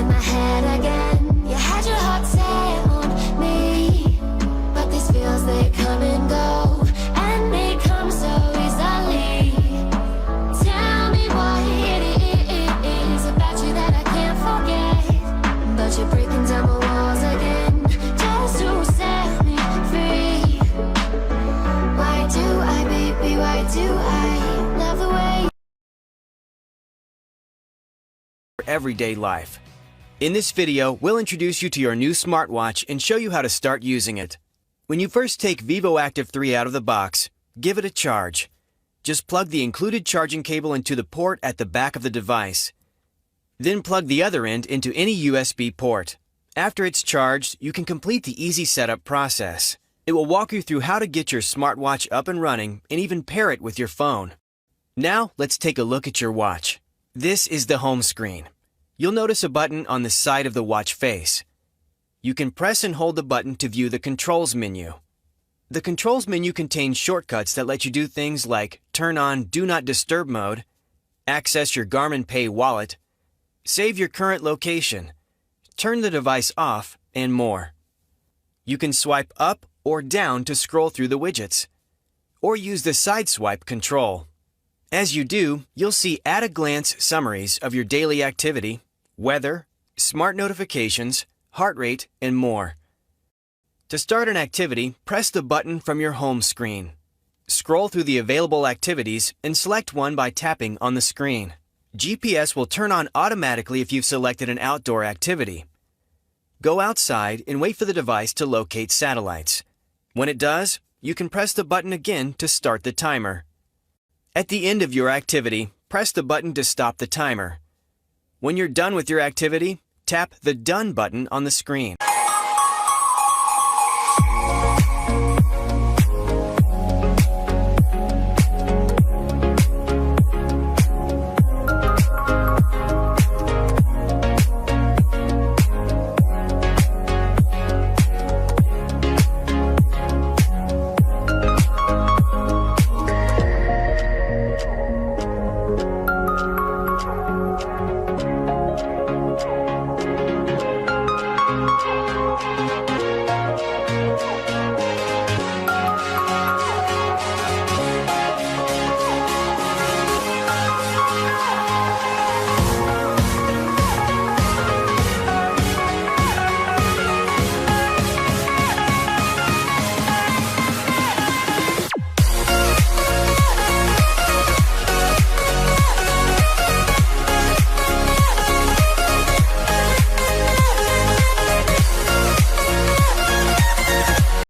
in my head again. You had your heart set on me, but these feels, they come and go, and they come so easily. Tell me what it is about you that I can't forget, but you're breaking down my walls again, just to set me free. Why do I, baby, why do I love the way everyday life. In this video, we'll introduce you to your new smartwatch and show you how to start using it. When you first take Vivo Active 3 out of the box, give it a charge. Just plug the included charging cable into the port at the back of the device. Then plug the other end into any USB port. After it's charged, you can complete the easy setup process. It will walk you through how to get your smartwatch up and running and even pair it with your phone. Now, let's take a look at your watch. This is the home screen. You'll notice a button on the side of the watch face. You can press and hold the button to view the controls menu. The controls menu contains shortcuts that let you do things like turn on Do Not Disturb mode, access your Garmin Pay wallet, save your current location, turn the device off, and more. You can swipe up or down to scroll through the widgets, or use the side swipe control. As you do, you'll see at-a-glance summaries of your daily activity, weather, smart notifications, heart rate, and more. To start an activity, press the button from your home screen. Scroll through the available activities and select one by tapping on the screen. GPS will turn on automatically if you've selected an outdoor activity. Go outside and wait for the device to locate satellites. When it does, you can press the button again to start the timer. At the end of your activity, press the button to stop the timer. When you're done with your activity, tap the Done button on the screen.